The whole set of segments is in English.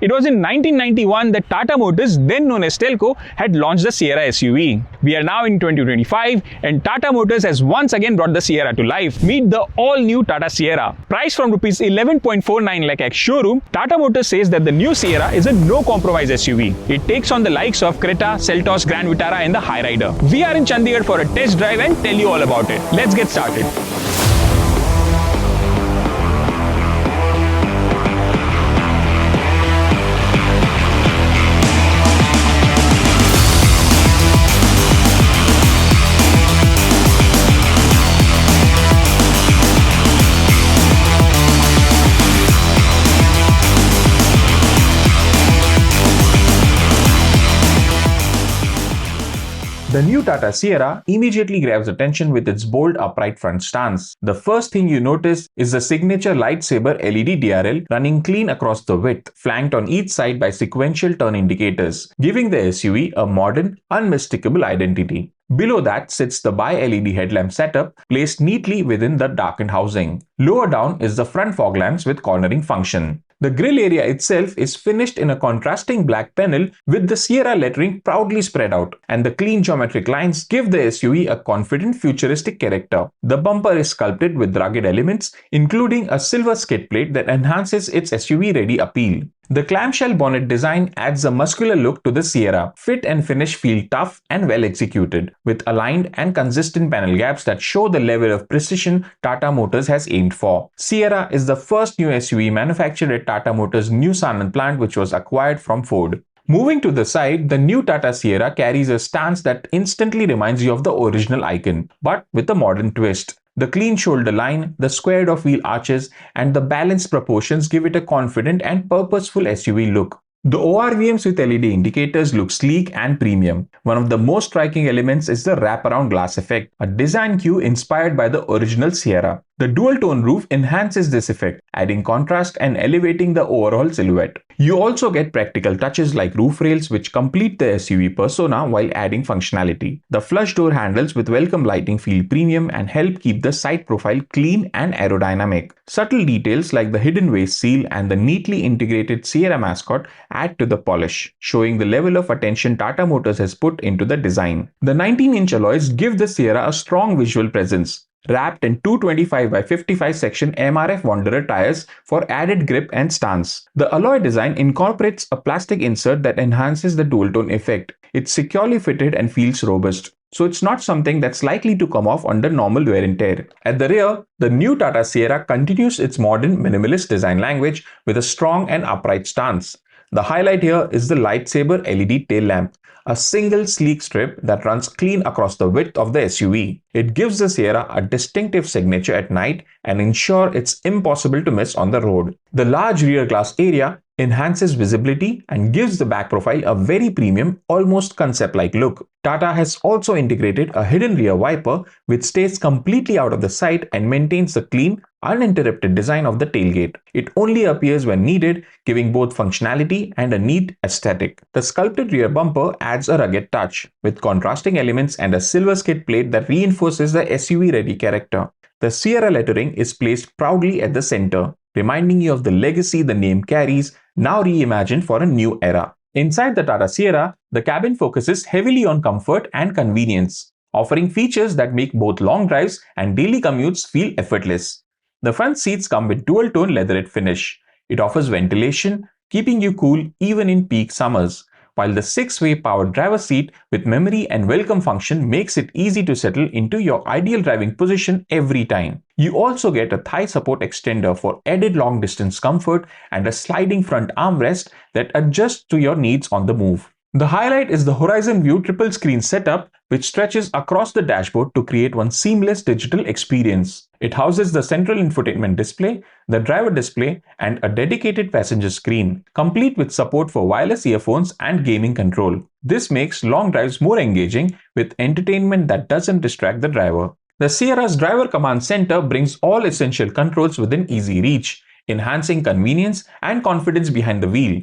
It was in 1991 that Tata Motors, then known as Telco, had launched the Sierra SUV. We are now in 2025 and Tata Motors has once again brought the Sierra to life. Meet the all-new Tata Sierra. Priced from Rs 11.49 lakh ex showroom, Tata Motors says that the new Sierra is a no-compromise SUV. It takes on the likes of Creta, Seltos, Grand Vitara and the Hyryder. We are in Chandigarh for a test drive and tell you all about it. Let's get started. The new Tata Sierra immediately grabs attention with its bold upright front stance. The first thing you notice is the signature lightsaber LED DRL running clean across the width, flanked on each side by sequential turn indicators, giving the SUV a modern, unmistakable identity. Below that sits the bi-LED headlamp setup placed neatly within the darkened housing. Lower down is the front fog lamps with cornering function. The grille area itself is finished in a contrasting black panel with the Sierra lettering proudly spread out, and the clean geometric lines give the SUV a confident futuristic character. The bumper is sculpted with rugged elements, including a silver skid plate that enhances its SUV-ready appeal. The clamshell bonnet design adds a muscular look to the Sierra. Fit and finish feel tough and well executed, with aligned and consistent panel gaps that show the level of precision Tata Motors has aimed for. Sierra is the first new SUV manufactured at Tata Motors' new Sanand plant, which was acquired from Ford. Moving to the side, the new Tata Sierra carries a stance that instantly reminds you of the original icon, but with a modern twist. The clean shoulder line, the squared off wheel arches, and the balanced proportions give it a confident and purposeful SUV look. The ORVMs with LED indicators look sleek and premium. One of the most striking elements is the wraparound glass effect, a design cue inspired by the original Sierra. The dual-tone roof enhances this effect, adding contrast and elevating the overall silhouette. You also get practical touches like roof rails which complete the SUV persona while adding functionality. The flush door handles with welcome lighting feel premium and help keep the side profile clean and aerodynamic. Subtle details like the hidden waist seal and the neatly integrated Sierra mascot add to the polish, showing the level of attention Tata Motors has put into the design. The 19-inch alloys give the Sierra a strong visual presence, wrapped in 225 by 55 section MRF Wanderer tires for added grip and stance. The alloy design incorporates a plastic insert that enhances the dual-tone effect. It's securely fitted and feels robust, so it's not something that's likely to come off under normal wear and tear. At the rear, the new Tata Sierra continues its modern minimalist design language with a strong and upright stance. The highlight here is the lightsaber LED tail lamp, a single sleek strip that runs clean across the width of the SUV. It gives the Sierra a distinctive signature at night and ensures it's impossible to miss on the road. The large rear glass area enhances visibility and gives the back profile a very premium, almost concept-like look. Tata has also integrated a hidden rear wiper which stays completely out of the sight and maintains the clean, uninterrupted design of the tailgate. It only appears when needed, giving both functionality and a neat aesthetic. The sculpted rear bumper adds a rugged touch, with contrasting elements and a silver skid plate that reinforces the SUV-ready character. The Sierra lettering is placed proudly at the center, reminding you of the legacy the name carries, now reimagined for a new era. Inside the Tata Sierra, the cabin focuses heavily on comfort and convenience, offering features that make both long drives and daily commutes feel effortless. The front seats come with dual-tone leatherette finish. It offers ventilation, keeping you cool even in peak summers, while the 6-way powered driver's seat with memory and welcome function makes it easy to settle into your ideal driving position every time. You also get a thigh support extender for added long-distance comfort and a sliding front armrest that adjusts to your needs on the move. The highlight is the Horizon View triple screen setup, which stretches across the dashboard to create one seamless digital experience. It houses the central infotainment display, the driver display, and a dedicated passenger screen, complete with support for wireless earphones and gaming control. This makes long drives more engaging with entertainment that doesn't distract the driver. The Sierra's driver command center brings all essential controls within easy reach, enhancing convenience and confidence behind the wheel.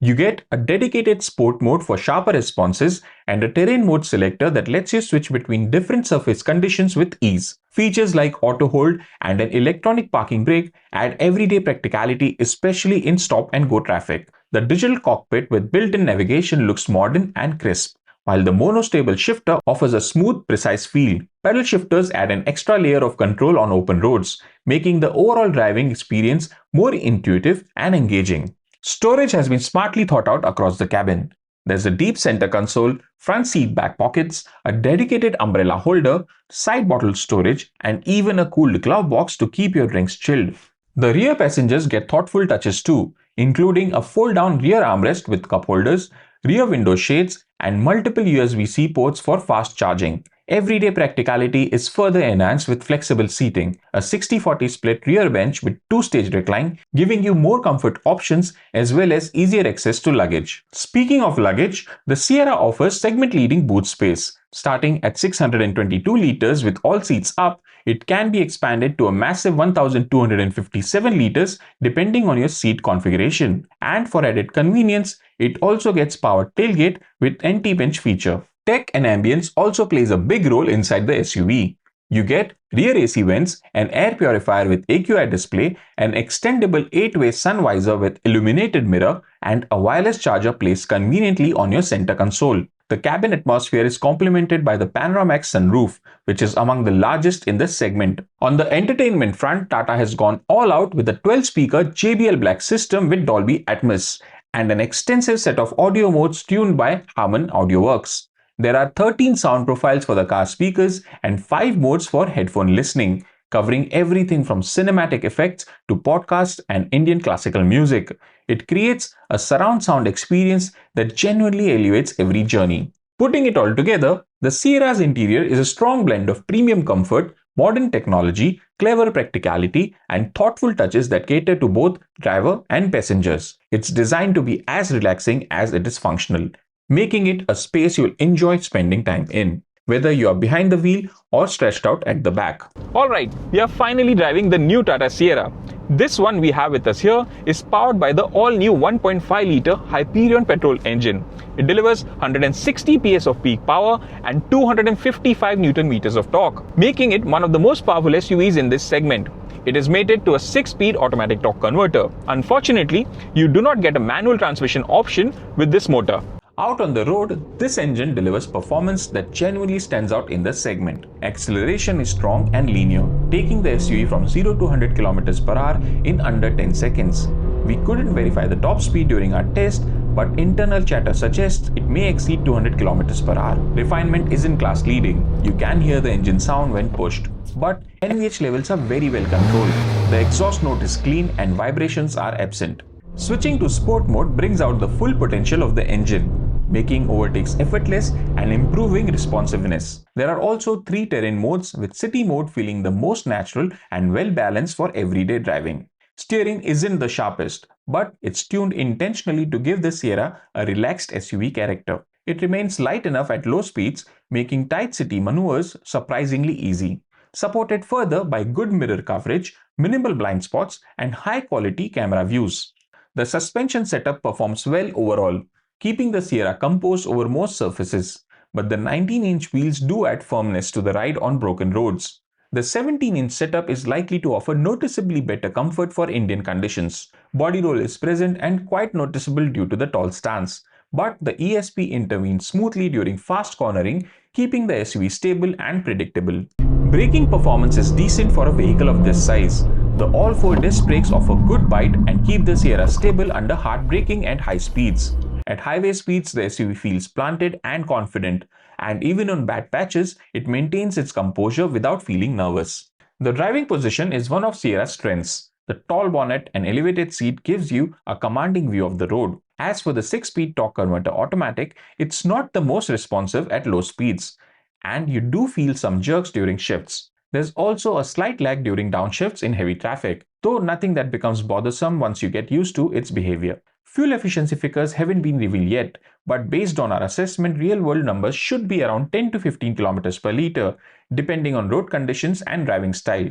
You get a dedicated sport mode for sharper responses and a terrain mode selector that lets you switch between different surface conditions with ease. Features like auto hold and an electronic parking brake add everyday practicality, especially in stop and go traffic. The digital cockpit with built-in navigation looks modern and crisp, while the monostable shifter offers a smooth, precise feel. Pedal shifters add an extra layer of control on open roads, making the overall driving experience more intuitive and engaging. Storage has been smartly thought out across the cabin. There's a deep center console, front seat back pockets, a dedicated umbrella holder, side bottle storage, and even a cooled glove box to keep your drinks chilled. The rear passengers get thoughtful touches too, including a fold-down rear armrest with cup holders, rear window shades, and multiple USB-C ports for fast charging. Everyday practicality is further enhanced with flexible seating, a 60-40 split rear bench with two-stage recline, giving you more comfort options as well as easier access to luggage. Speaking of luggage, the Sierra offers segment-leading boot space. Starting at 622 liters with all seats up, it can be expanded to a massive 1257 liters depending on your seat configuration. And for added convenience, it also gets powered tailgate with anti-pinch feature. Tech and ambience also plays a big role inside the SUV. You get rear AC vents, an air purifier with AQI display, an extendable 8-way sun visor with illuminated mirror, and a wireless charger placed conveniently on your center console. The cabin atmosphere is complemented by the PanoraMax sunroof, which is among the largest in the segment. On the entertainment front, Tata has gone all out with a 12-speaker JBL Black system with Dolby Atmos and an extensive set of audio modes tuned by Harman AudioWorks. There are 13 sound profiles for the car speakers and 5 modes for headphone listening, covering everything from cinematic effects to podcasts and Indian classical music. It creates a surround sound experience that genuinely elevates every journey. Putting it all together, the Sierra's interior is a strong blend of premium comfort, modern technology, clever practicality, and thoughtful touches that cater to both driver and passengers. It's designed to be as relaxing as it is functional, making it a space you'll enjoy spending time in, whether you are behind the wheel or stretched out at the back. Alright, we are finally driving the new Tata Sierra. This one we have with us here is powered by the all-new 1.5-litre Hyperion petrol engine. It delivers 160 PS of peak power and 255 Nm of torque, making it one of the most powerful SUVs in this segment. It is mated to a 6-speed automatic torque converter. Unfortunately, you do not get a manual transmission option with this motor. Out on the road, this engine delivers performance that genuinely stands out in the segment. Acceleration is strong and linear, taking the SUV from 0 to 100 km per hour in under 10 seconds. We couldn't verify the top speed during our test, but internal chatter suggests it may exceed 200 km per hour. Refinement isn't class leading. You can hear the engine sound when pushed, but NVH levels are very well controlled. The exhaust note is clean and vibrations are absent. Switching to sport mode brings out the full potential of the engine, making overtakes effortless and improving responsiveness. There are also 3 terrain modes, with city mode feeling the most natural and well balanced for everyday driving. Steering isn't the sharpest, but it's tuned intentionally to give the Sierra a relaxed SUV character. It remains light enough at low speeds, making tight city maneuvers surprisingly easy. Supported further by good mirror coverage, minimal blind spots, and high-quality camera views. The suspension setup performs well overall, keeping the Sierra composed over most surfaces, but the 19-inch wheels do add firmness to the ride on broken roads. The 17-inch setup is likely to offer noticeably better comfort for Indian conditions. Body roll is present and quite noticeable due to the tall stance, but the ESP intervenes smoothly during fast cornering, keeping the SUV stable and predictable. Braking performance is decent for a vehicle of this size. The all-4 disc brakes offer good bite and keep the Sierra stable under hard braking and high speeds. At highway speeds, the SUV feels planted and confident, and even on bad patches, it maintains its composure without feeling nervous. The driving position is one of Sierra's strengths. The tall bonnet and elevated seat gives you a commanding view of the road. As for the 6-speed torque converter automatic, it's not the most responsive at low speeds, and you do feel some jerks during shifts. There's also a slight lag during downshifts in heavy traffic, though nothing that becomes bothersome once you get used to its behavior. Fuel efficiency figures haven't been revealed yet, but based on our assessment, real-world numbers should be around 10 to 15 km per litre, depending on road conditions and driving style.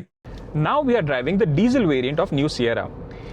Now we are driving the diesel variant of new Sierra.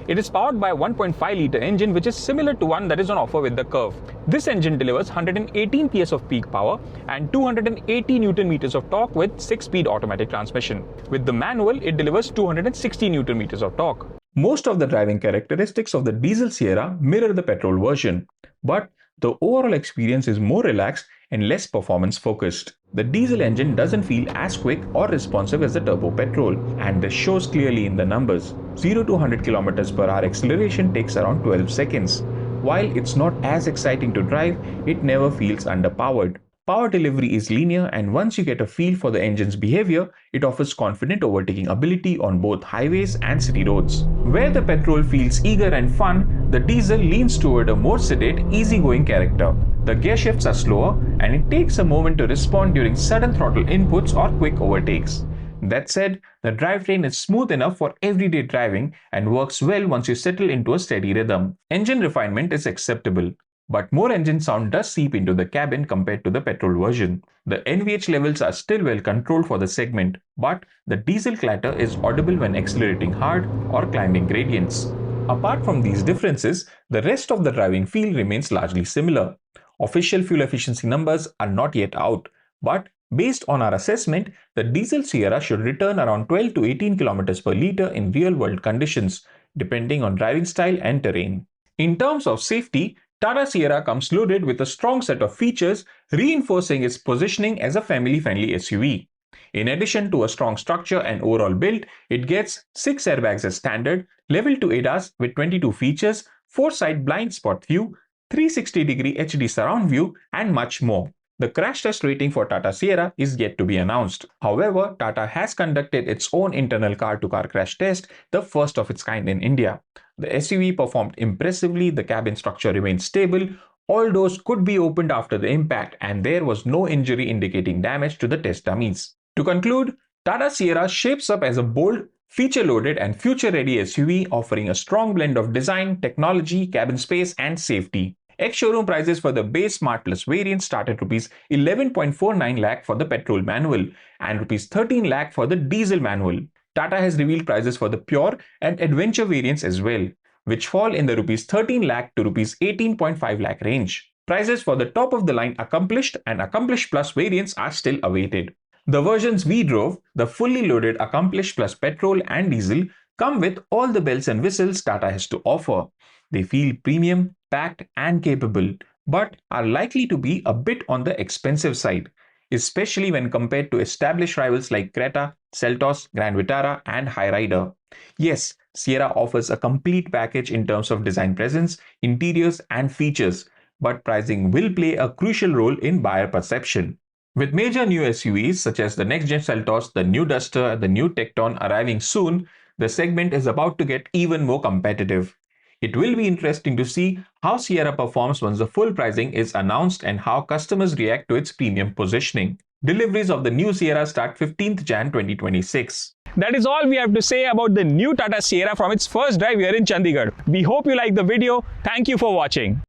It is powered by a 1.5-litre engine which is similar to one that is on offer with the Curve. This engine delivers 118 PS of peak power and 280 Nm of torque with 6-speed automatic transmission. With the manual, it delivers 260 Nm of torque. Most of the driving characteristics of the diesel Sierra mirror the petrol version, but the overall experience is more relaxed and less performance focused. The diesel engine doesn't feel as quick or responsive as the turbo petrol, and this shows clearly in the numbers. 0 to 100 km/h acceleration takes around 12 seconds. While it's not as exciting to drive, it never feels underpowered. Power delivery is linear, and once you get a feel for the engine's behavior, it offers confident overtaking ability on both highways and city roads. Where the petrol feels eager and fun, the diesel leans toward a more sedate, easygoing character. The gear shifts are slower, and it takes a moment to respond during sudden throttle inputs or quick overtakes. That said, the drivetrain is smooth enough for everyday driving and works well once you settle into a steady rhythm. Engine refinement is acceptable, but more engine sound does seep into the cabin compared to the petrol version. The NVH levels are still well controlled for the segment, but the diesel clatter is audible when accelerating hard or climbing gradients. Apart from these differences, the rest of the driving feel remains largely similar. Official fuel efficiency numbers are not yet out, but based on our assessment, the diesel Sierra should return around 12 to 18 km/L in real-world conditions, depending on driving style and terrain. In terms of safety, Tata Sierra comes loaded with a strong set of features, reinforcing its positioning as a family-friendly SUV. In addition to a strong structure and overall build, it gets 6 airbags as standard, level 2 ADAS with 22 features, 4-side blind spot view, 360-degree HD surround view, and much more. The crash test rating for Tata Sierra is yet to be announced. However, Tata has conducted its own internal car-to-car crash test, the first of its kind in India. The SUV performed impressively, the cabin structure remained stable, all doors could be opened after the impact, and there was no injury indicating damage to the test dummies. To conclude, Tata Sierra shapes up as a bold, feature-loaded and future-ready SUV offering a strong blend of design, technology, cabin space and safety. Ex-showroom prices for the base Smart Plus variant start at Rs 11.49 lakh for the petrol manual and Rs 13 lakh for the diesel manual. Tata has revealed prices for the Pure and Adventure variants as well, which fall in the Rs 13 lakh to Rs 18.5 lakh range. Prices for the top-of-the-line Accomplished and Accomplished Plus variants are still awaited. The versions we drove, the fully loaded Accomplished Plus petrol and diesel, come with all the bells and whistles Tata has to offer. They feel premium, packed and capable, but are likely to be a bit on the expensive side, especially when compared to established rivals like Creta, Seltos, Grand Vitara and Hyryder. Yes, Sierra offers a complete package in terms of design presence, interiors and features, but pricing will play a crucial role in buyer perception. With major new SUVs such as the next-gen Seltos, the new Duster, the new Tecton arriving soon, the segment is about to get even more competitive. It will be interesting to see how Sierra performs once the full pricing is announced and how customers react to its premium positioning. Deliveries of the new Sierra start 15th Jan 2026. That is all we have to say about the new Tata Sierra from its first drive here in Chandigarh. We hope you liked the video. Thank you for watching.